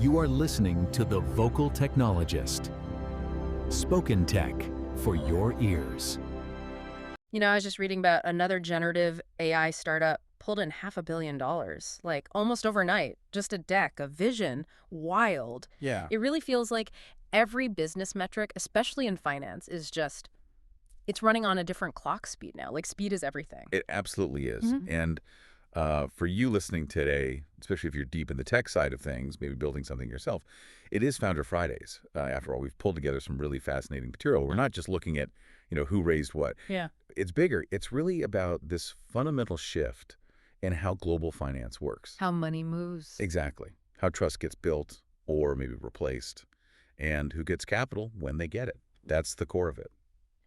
You are listening to The Vocal Technologist. Spoken tech for your ears. I was just reading about another generative AI startup pulled in $500 million, like almost overnight. Just a deck, a vision, wild. Yeah. It really feels like every business metric, especially in finance, it's running on a different clock speed now. Like speed is everything. It absolutely is. And for you listening today, especially if you're deep in the tech side of things, maybe building something yourself, it is Founder Fridays. After all, we've pulled together some really fascinating material. We're not just looking at, who raised what. Yeah. It's bigger. It's really about this fundamental shift in how global finance works. How money moves. Exactly. How trust gets built or maybe replaced, and who gets capital when they get it. That's the core of it.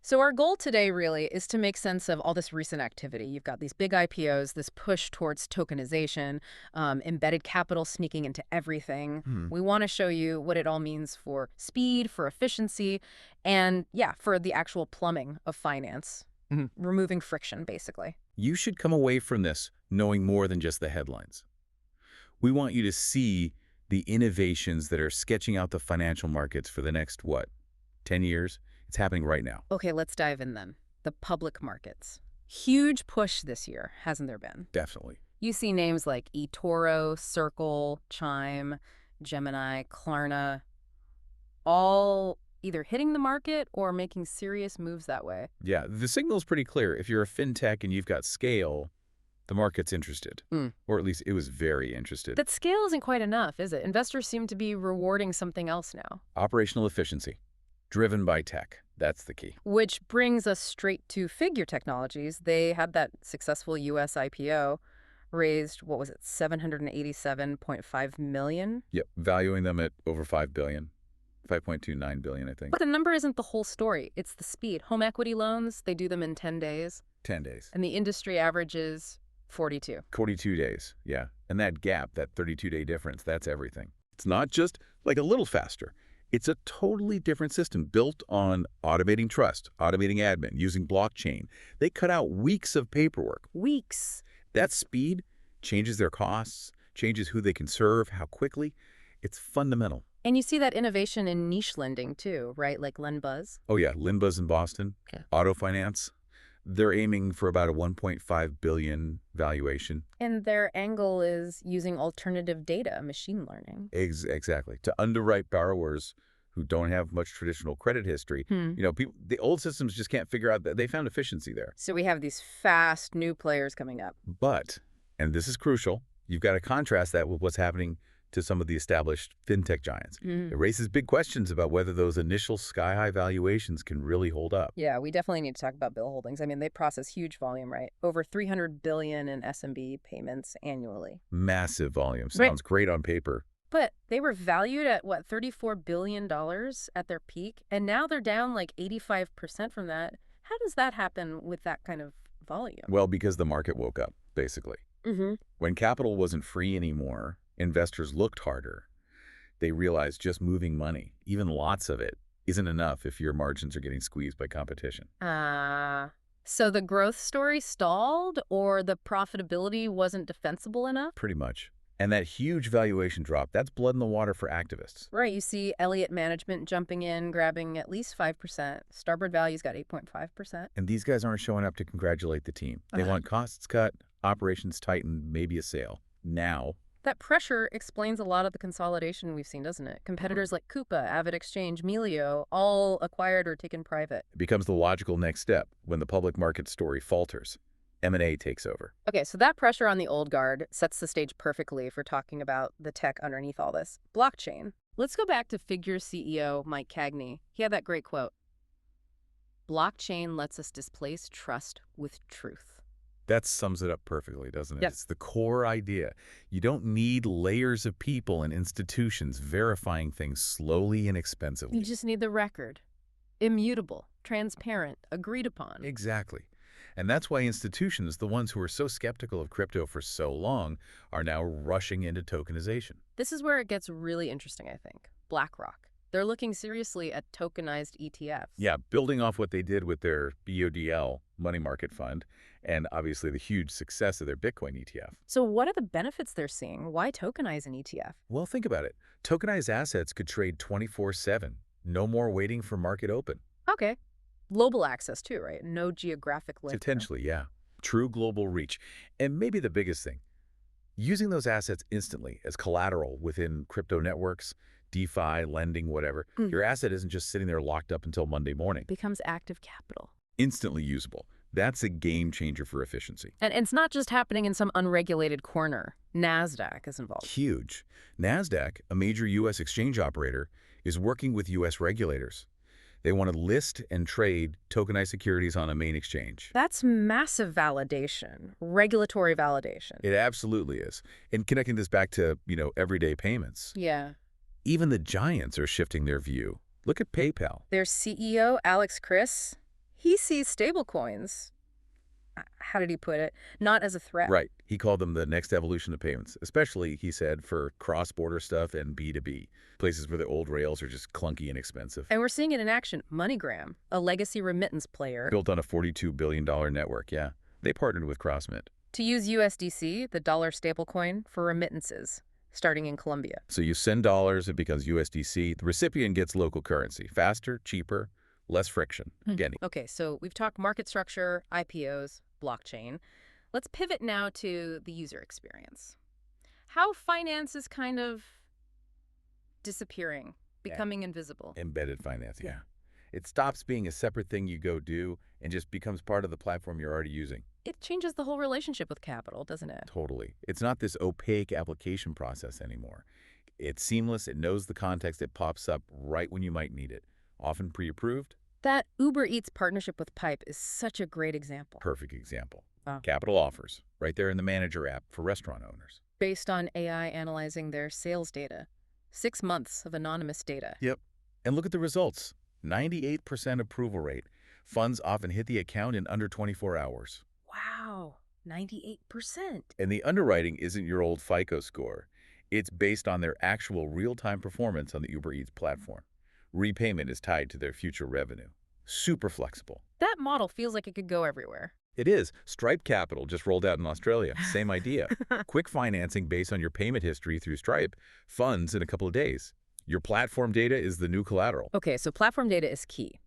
So our goal today really is to make sense of all this recent activity. You've got these big IPOs, this push towards tokenization, embedded capital sneaking into everything. We want to show you what it all means for speed, for efficiency, and for the actual plumbing of finance, removing friction, basically. You should come away from this knowing more than just the headlines. We want you to see the innovations that are sketching out the financial markets for the next, 10 years? It's happening right now. Okay, let's dive in then. The public markets. Huge push this year, hasn't there been? Definitely. You see names like eToro, Circle, Chime, Gemini, Klarna, all either hitting the market or making serious moves that way. Yeah, the signal's pretty clear. If you're a fintech and you've got scale, the market's interested. Or at least it was very interested. That scale isn't quite enough, is it? Investors seem to be rewarding something else now. Operational efficiency, driven by tech. That's the key. Which brings us straight to Figure Technologies. They had that successful U.S. IPO, raised, $787.5 million? Yep, valuing them at over $5 billion. 5.29 billion, I think. But the number isn't the whole story. It's the speed. Home equity loans, they do them in 10 days. 10 days. And the industry average is 42. 42 days, yeah. And that gap, that 32-day difference, that's everything. It's not just like a little faster. It's a totally different system built on automating trust, automating admin, using blockchain. They cut out weeks of paperwork. Weeks. That speed changes their costs, changes who they can serve, how quickly. It's fundamental. And you see that innovation in niche lending too, right? Like Lendbuzz. Oh yeah, Lendbuzz in Boston, auto finance. They're aiming for about a $1.5 billion valuation. And their angle is using alternative data, machine learning. Exactly. To underwrite borrowers who don't have much traditional credit history. The old systems just can't figure out that. They found efficiency there. So we have these fast new players coming up. But, and this is crucial, you've got to contrast that with what's happening to some of the established fintech giants. It raises big questions about whether those initial sky-high valuations can really hold up. Yeah, we definitely need to talk about Bill Holdings. I mean, they process huge volume, right? Over $300 billion in SMB payments annually. Massive volume. Sounds great on paper. But they were valued at, $34 billion at their peak, and now they're down like 85% from that. How does that happen with that kind of volume? Well, because the market woke up, basically. When capital wasn't free anymore, investors looked harder. They realized just moving money, even lots of it, isn't enough if your margins are getting squeezed by competition. So the growth story stalled, or the profitability wasn't defensible enough? Pretty much. And that huge valuation drop, that's blood in the water for activists. Right. You see Elliott Management jumping in, grabbing at least 5%. Starboard Value's got 8.5%. And these guys aren't showing up to congratulate the team. They want costs cut, operations tightened, maybe a sale. Now. That pressure explains a lot of the consolidation we've seen, doesn't it? Competitors like Coupa, AvidXchange, Melio, all acquired or taken private. It becomes the logical next step when the public market story falters. M&A takes over. Okay, so that pressure on the old guard sets the stage perfectly for talking about the tech underneath all this. Blockchain. Let's go back to Figure CEO Mike Cagney. He had that great quote. Blockchain lets us displace trust with truth. That sums it up perfectly, doesn't it? Yep. It's the core idea. You don't need layers of people and institutions verifying things slowly and expensively. You just need the record. Immutable, transparent, agreed upon. Exactly. And that's why institutions, the ones who were so skeptical of crypto for so long, are now rushing into tokenization. This is where it gets really interesting, I think. BlackRock. They're looking seriously at tokenized ETFs. Yeah, building off what they did with their BODL money market fund and obviously the huge success of their Bitcoin ETF. So what are the benefits they're seeing? Why tokenize an ETF? Well, think about it. Tokenized assets could trade 24/7. No more waiting for market open. Okay. Global access too, right? No geographic limit. Potentially, yeah. True global reach. And maybe the biggest thing, using those assets instantly as collateral within crypto networks, DeFi, lending, whatever. Your asset isn't just sitting there locked up until Monday morning. Becomes active capital. Instantly usable. That's a game changer for efficiency. And it's not just happening in some unregulated corner. NASDAQ is involved. Huge. NASDAQ, a major U.S. exchange operator, is working with U.S. regulators. They want to list and trade tokenized securities on a main exchange. That's massive validation, regulatory validation. It absolutely is. And connecting this back to, everyday payments. Yeah. Even the giants are shifting their view. Look at PayPal. Their CEO, Alex Chris, he sees stablecoins, how did he put it, not as a threat. Right. He called them the next evolution of payments, especially, he said, for cross-border stuff and B2B, places where the old rails are just clunky and expensive. And we're seeing it in action. MoneyGram, a legacy remittance player. Built on a $42 billion network, yeah. They partnered with CrossMint. To use USDC, the dollar stablecoin, for remittances, starting in Colombia. So you send dollars, it becomes USDC. The recipient gets local currency. Faster, cheaper, less friction. Getting. Okay, so we've talked market structure, IPOs, blockchain. Let's pivot now to the user experience. How finance is kind of disappearing, becoming invisible. Embedded finance, yeah. It stops being a separate thing you go do and just becomes part of the platform you're already using. It changes the whole relationship with capital, doesn't it? Totally. It's not this opaque application process anymore. It's seamless. It knows the context. It pops up right when you might need it. Often pre-approved. That Uber Eats partnership with Pipe is such a great example. Perfect example. Wow. Capital offers, right there in the manager app for restaurant owners. Based on AI analyzing their sales data. 6 months of anonymous data. Yep. And look at the results. 98% approval rate. Funds often hit the account in under 24 hours. Wow, 98%. And the underwriting isn't your old FICO score. It's based on their actual real-time performance on the Uber Eats platform. Repayment is tied to their future revenue. Super flexible. That model feels like it could go everywhere. It is. Stripe Capital just rolled out in Australia. Same idea. Quick financing based on your payment history through Stripe. Funds in a couple of days. Your platform data is the new collateral. Okay, so platform data is key.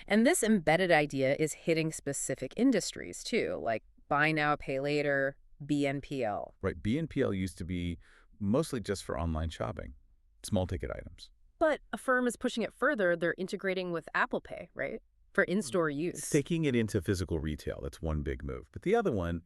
And this embedded idea is hitting specific industries too, like buy now, pay later, BNPL. Right. BNPL used to be mostly just for online shopping, small ticket items. But Affirm is pushing it further. They're integrating with Apple Pay, right? For in-store use. Taking it into physical retail, that's one big move. But the other one,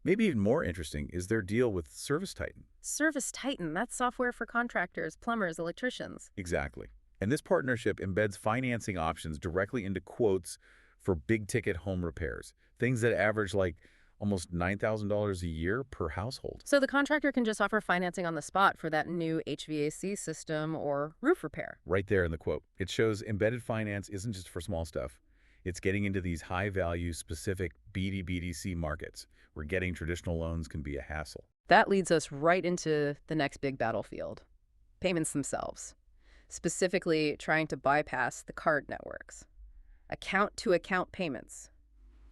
maybe even more interesting, is their deal with ServiceTitan. ServiceTitan, that's software for contractors, plumbers, electricians. Exactly. And this partnership embeds financing options directly into quotes for big-ticket home repairs, things that average like almost $9,000 a year per household. So the contractor can just offer financing on the spot for that new HVAC system or roof repair. Right there in the quote. It shows embedded finance isn't just for small stuff. It's getting into these high-value, specific B2B2C markets where getting traditional loans can be a hassle. That leads us right into the next big battlefield, payments themselves, specifically trying to bypass the card networks. Account-to-account payments,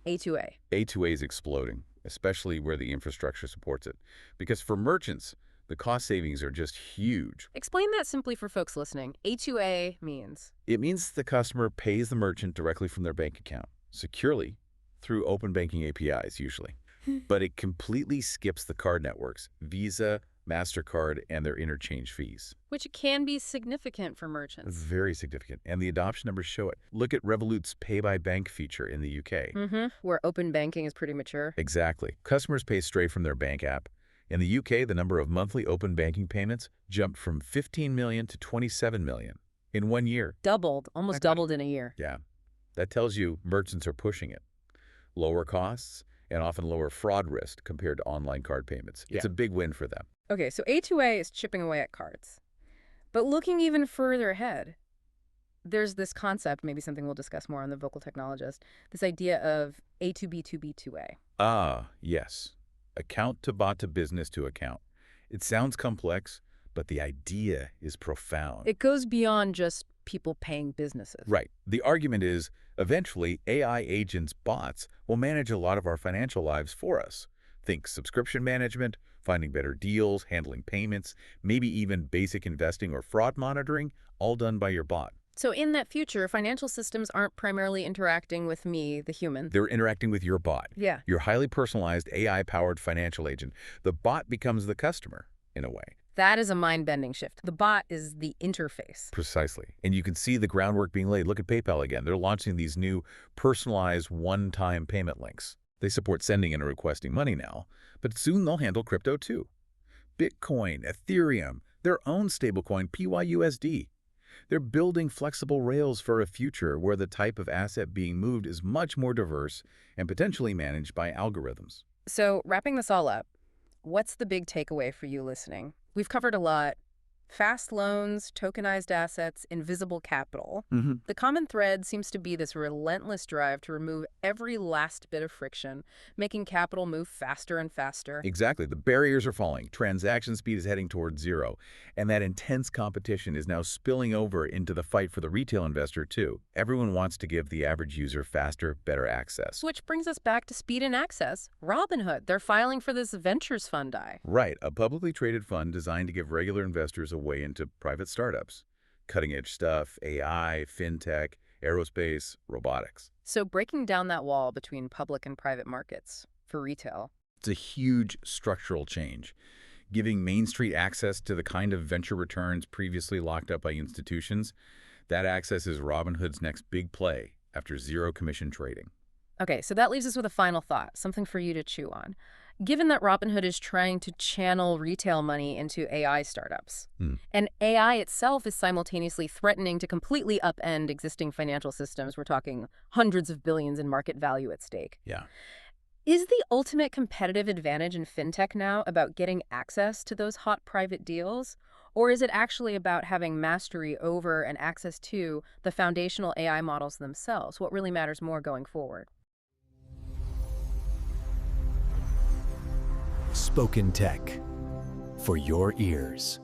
A2A. A2A is exploding, especially where the infrastructure supports it. Because for merchants, the cost savings are just huge. Explain that simply for folks listening. A2A means? It means the customer pays the merchant directly from their bank account, securely, through open banking APIs usually. But it completely skips the card networks, Visa, MasterCard, and their interchange fees. Which can be significant for merchants. Very significant. And the adoption numbers show it. Look at Revolut's Pay by Bank feature in the UK. Where open banking is pretty mature. Exactly. Customers pay straight from their bank app. In the UK, the number of monthly open banking payments jumped from 15 million to 27 million in 1 year. Doubled, almost doubled in a year. Yeah. That tells you merchants are pushing it. Lower costs and often lower fraud risk compared to online card payments. It's a big win for them. Okay, so A2A is chipping away at cards. But looking even further ahead, there's this concept, maybe something we'll discuss more on the Vocal Technologist, this idea of A2B2B2A. Ah, yes. Account to bot to business to account. It sounds complex, but the idea is profound. It goes beyond just people-paying businesses. Right. The argument is, eventually, AI agents, bots, will manage a lot of our financial lives for us. Think subscription management, finding better deals, handling payments, maybe even basic investing or fraud monitoring, all done by your bot. So in that future, financial systems aren't primarily interacting with me, the human. They're interacting with your bot. Yeah. Your highly personalized AI-powered financial agent. The bot becomes the customer, in a way. That is a mind-bending shift. The bot is the interface. Precisely. And you can see the groundwork being laid. Look at PayPal again. They're launching these new personalized one-time payment links. They support sending and requesting money now, but soon they'll handle crypto too. Bitcoin, Ethereum, their own stablecoin, PYUSD. They're building flexible rails for a future where the type of asset being moved is much more diverse and potentially managed by algorithms. So wrapping this all up, what's the big takeaway for you listening? We've covered a lot. Fast loans, tokenized assets, invisible capital. The common thread seems to be this relentless drive to remove every last bit of friction, making capital move faster and faster. Exactly. The barriers are falling. Transaction speed is heading towards zero. And that intense competition is now spilling over into the fight for the retail investor, too. Everyone wants to give the average user faster, better access. Which brings us back to speed and access. Robinhood, they're filing for this ventures fund. Right. A publicly traded fund designed to give regular investors a way into private startups. Cutting-edge stuff, AI, fintech, aerospace, robotics. So breaking down that wall between public and private markets for retail. It's a huge structural change, giving Main Street access to the kind of venture returns previously locked up by institutions. That access is Robinhood's next big play after zero commission trading. Okay, so that leaves us with a final thought, something for you to chew on. Given that Robinhood is trying to channel retail money into AI startups, and AI itself is simultaneously threatening to completely upend existing financial systems, we're talking hundreds of billions in market value at stake. Yeah. Is the ultimate competitive advantage in fintech now about getting access to those hot private deals? Or is it actually about having mastery over and access to the foundational AI models themselves? What really matters more going forward? Spoken Tech, for your ears.